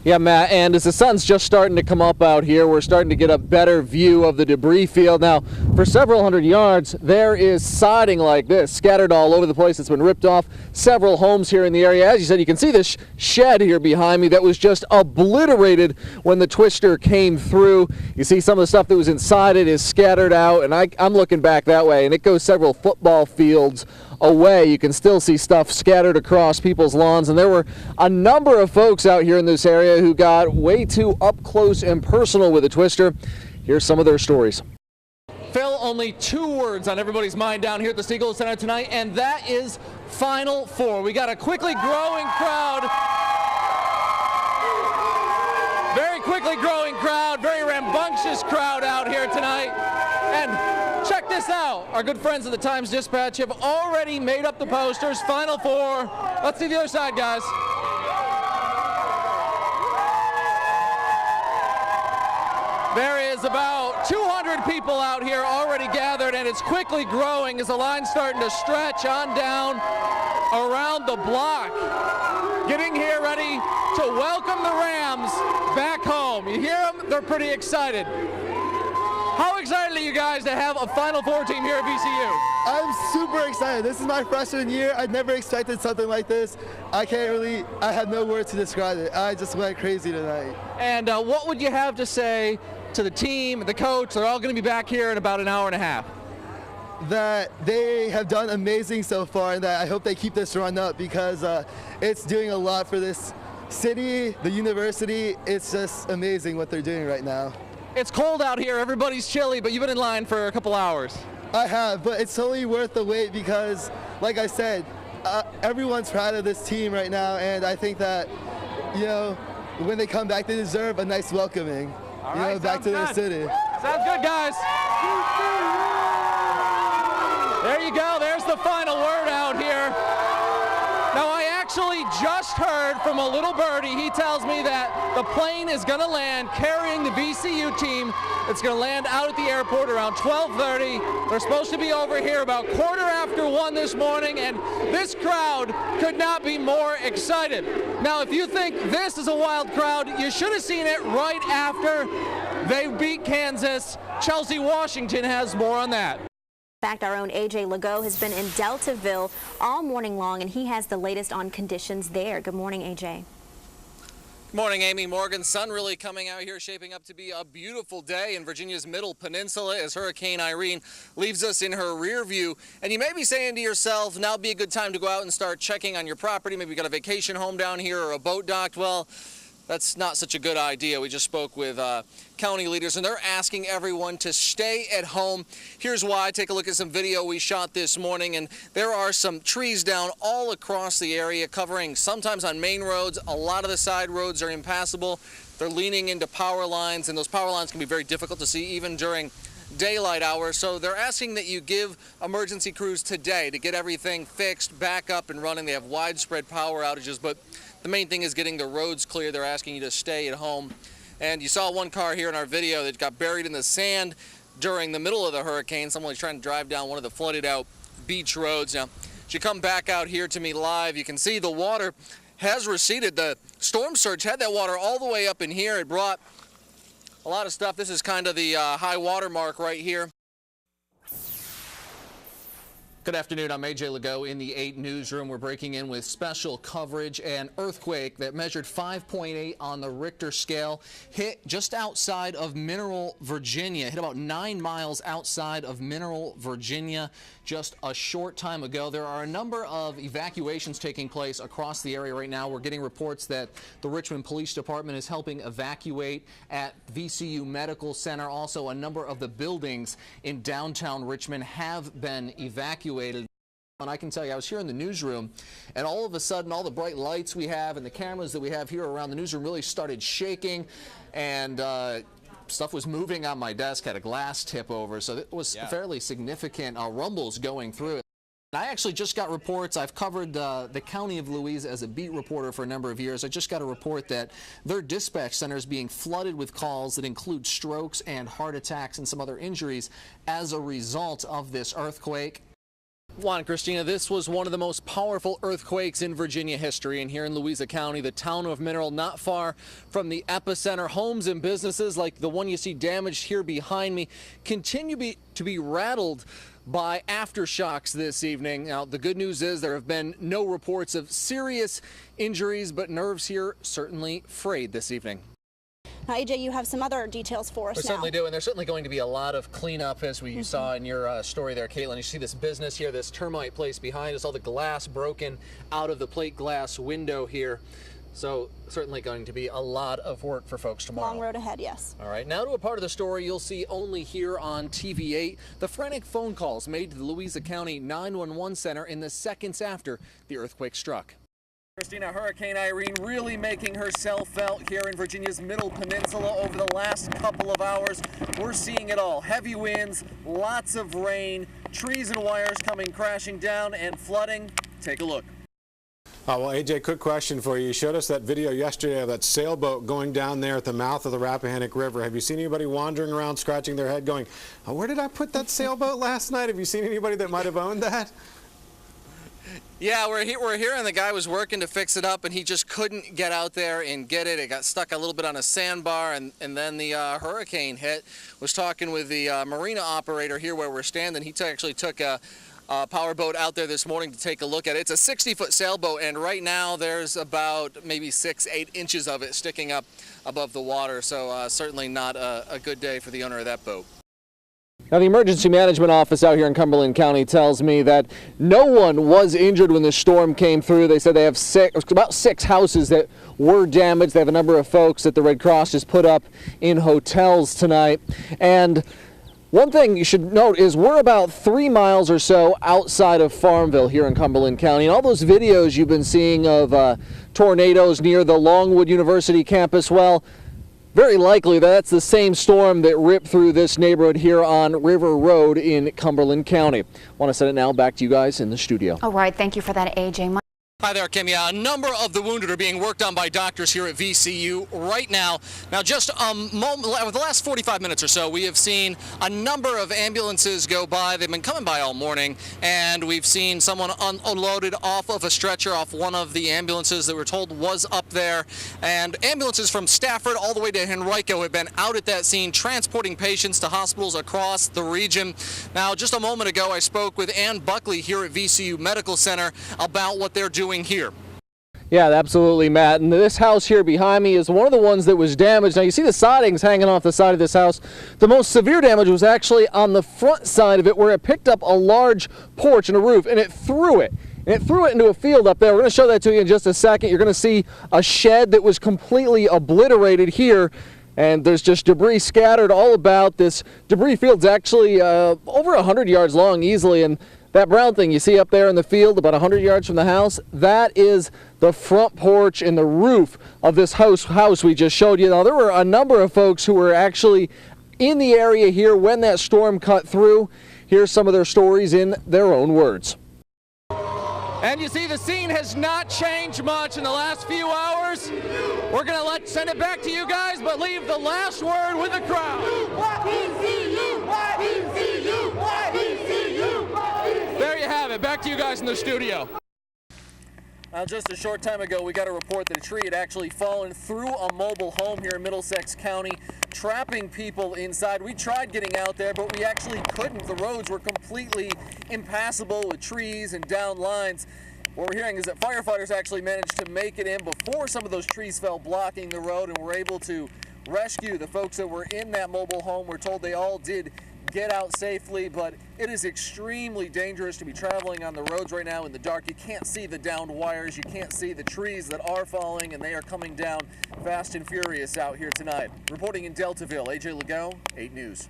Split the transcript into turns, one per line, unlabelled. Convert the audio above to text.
Yeah, Matt, and as the sun's just starting to come up out here, we're starting to get a better view of the debris field. Now, for several hundred yards, there is siding like this scattered all over the place. It's been ripped off several homes here in the area. As you said, you can see this shed here behind me that was just obliterated when the twister came through. You see some of the stuff that was inside it is scattered out, and I'm looking back that way, and it goes several football fields away. You can still see stuff scattered across people's lawns, and there were a number of folks out here in this area who got way too up close and personal with the twister. Here's some of their stories. Phil, only 2 words on everybody's mind down here at the Siegel Center tonight, and that is Final Four. We got a quickly growing crowd. Very quickly growing crowd, very rambunctious crowd out here tonight. And check this out. Our good friends at the Times-Dispatch have already made up the posters. Final Four. Let's see the other side, guys. There is about 200 people out here already gathered, and it's quickly growing as the line's starting to stretch on down around the block. Getting here ready to welcome the Rams back home. You hear them? They're pretty excited. How excited are you guys to have a Final Four team here at VCU?
I'm super excited. This is my freshman year. I never expected something like this. I have no words to describe it. I just went crazy tonight.
And what would you have to say to the team, the coach? They're all going to be back here in about an hour and a half.
That they have done amazing so far, and that I hope they keep this run up because it's doing a lot for this city, the university. It's just amazing what they're doing right now.
It's cold out here, everybody's chilly, but you've been in line for a couple hours.
I have, but it's totally worth the wait because, like I said, everyone's proud of this team right now, and I think that, you know, when they come back, they deserve a nice welcoming, back to their city.
Sounds good, guys. There you go. There's the final word out here. Now, I actually just heard from a little birdie. He tells me that the plane is going to land carrying the VCU team. It's going to land out at the airport around 12:30. They're supposed to be over here about 1:15 this morning, and this crowd could not be more excited. Now, if you think this is a wild crowd, you should have seen it right after they beat Kansas. Chelsea Washington has more on that.
In fact, our own AJ Lagoe has been in Deltaville all morning long, and he has the latest on conditions there. Good morning, AJ.
Good morning, Amy. Morgan. Sun really coming out here, shaping up to be a beautiful day in Virginia's Middle Peninsula as Hurricane Irene leaves us in her rear view. And you may be saying to yourself, now would be a good time to go out and start checking on your property. Maybe you got a vacation home down here or a boat docked. Well, that's not such a good idea. We just spoke with county leaders, and they're asking everyone to stay at home. Here's why. Take a look at some video we shot this morning, and there are some trees down all across the area, covering sometimes on main roads. A lot of the side roads are impassable. They're leaning into power lines, and those power lines can be very difficult to see even during daylight hours. So they're asking that you give emergency crews today to get everything fixed, back up and running. They have widespread power outages, but the main thing is getting the roads clear. They're asking you to stay at home. And you saw one car here in our video that got buried in the sand during the middle of the hurricane. Someone was trying to drive down one of the flooded out beach roads. Now, as you come back out here to me live, you can see the water has receded. The storm surge had that water all the way up in here. It brought a lot of stuff. This is kind of the high water mark right here. Good afternoon, I'm AJ Lagoe in the 8 newsroom. We're breaking in with special coverage. An earthquake that measured 5.8 on the Richter scale hit just outside of Mineral, Virginia. It hit about 9 miles outside of Mineral, Virginia just a short time ago. There are a number of evacuations taking place across the area right now. We're getting reports that the Richmond Police Department is helping evacuate at VCU Medical Center. Also, a number of the buildings in downtown Richmond have been evacuated. And I can tell you, I was here in the newsroom, and all of a sudden, all the bright lights we have and the cameras that we have here around the newsroom really started shaking, and stuff was moving on my desk, had a glass tip over, so it was fairly significant rumbles going through it. I actually just got reports. I've covered the county of Louise as a beat reporter for a number of years. I just got a report that their dispatch center is being flooded with calls that include strokes and heart attacks and some other injuries as a result of this earthquake. Juan, Christina, this was one of the most powerful earthquakes in Virginia history, and here in Louisa County, the town of Mineral, not far from the epicenter, homes and businesses like the one you see damaged here behind me continue to be rattled by aftershocks this evening. Now, the good news is there have been no reports of serious injuries, but nerves here certainly frayed this evening.
Now, AJ, you have some other details for us now.
We certainly do, and there's certainly going to be a lot of cleanup, as we saw in your story there, Caitlin. You see this business here, this termite place behind us, all the glass broken out of the plate glass window here. So certainly going to be a lot of work for folks tomorrow.
Long road ahead, yes.
All right, now to a part of the story you'll see only here on TV8. The frantic phone calls made to the Louisa County 911 Center in the seconds after the earthquake struck. Christina, Hurricane Irene really making herself felt here in Virginia's Middle Peninsula over the last couple of hours. We're seeing it all. Heavy winds, lots of rain, trees and wires coming crashing down, and flooding. Take a look.
Well, AJ, quick question for you. You showed us that video yesterday of that sailboat going down there at the mouth of the Rappahannock River. Have you seen anybody wandering around scratching their head going, oh, where did I put that sailboat last night? Have you seen anybody that might have owned that?
Yeah, we're here, and the guy was working to fix it up, and he just couldn't get out there and get it. It got stuck a little bit on a sandbar, and then the hurricane hit. Was talking with the marina operator here where we're standing. He actually took a power boat out there this morning to take a look at it. It's a 60-foot sailboat, and right now there's about maybe 6-8 inches of it sticking up above the water, so certainly not a good day for the owner of that boat. Now, the Emergency Management Office out here in Cumberland County tells me that no one was injured when the storm came through. They said they have about six houses that were damaged. They have a number of folks that the Red Cross has put up in hotels tonight. And one thing you should note is we're about 3 miles or so outside of Farmville here in Cumberland County. And all those videos you've been seeing of tornadoes near the Longwood University campus, well, very likely that's the same storm that ripped through this neighborhood here on River Road in Cumberland County. I want to send it now back to you guys in the studio.
All right, thank you for that, AJ.
Hi there, Kim. Yeah, a number of the wounded are being worked on by doctors here at VCU right now. Now, just over the last 45 minutes or so, we have seen a number of ambulances go by. They've been coming by all morning, and we've seen someone unloaded off of a stretcher off one of the ambulances that we're told was up there. And ambulances from Stafford all the way to Henrico have been out at that scene, transporting patients to hospitals across the region. Now, just a moment ago, I spoke with Ann Buckley here at VCU Medical Center about what they're doing here.
Yeah, absolutely, Matt. And this house here behind me is one of the ones that was damaged. Now, you see the sidings hanging off the side of this house. The most severe damage was actually on the front side of it, where it picked up a large porch and a roof, and it threw it. And it threw it into a field up there. We're going to show that to you in just a second. You're going to see a shed that was completely obliterated here. And there's just debris scattered all about. This debris field's actually over 100 yards long easily. And that brown thing you see up there in the field about 100 yards from the house, that is the front porch and the roof of this house we just showed you. Now, there were a number of folks who were actually in the area here when that storm cut through. Here's some of their stories in their own words.
And you see the scene has not changed much in the last few hours. We're going to send it back to you guys, but leave the last word with the crowd. There you have it. Back to you guys in the studio.
Now, just a short time ago, we got a report that a tree had actually fallen through a mobile home here in Middlesex County, trapping people inside. We tried getting out there, but we actually couldn't. The roads were completely impassable with trees and down lines. What we're hearing is that firefighters actually managed to make it in before some of those trees fell blocking the road, and were able to rescue the folks that were in that mobile home. We're told they all did get out safely, but it is extremely dangerous to be traveling on the roads right now in the dark. You can't see the downed wires, you can't see the trees that are falling, and they are coming down fast and furious out here tonight. Reporting in Deltaville, AJ Lagoe, 8 News.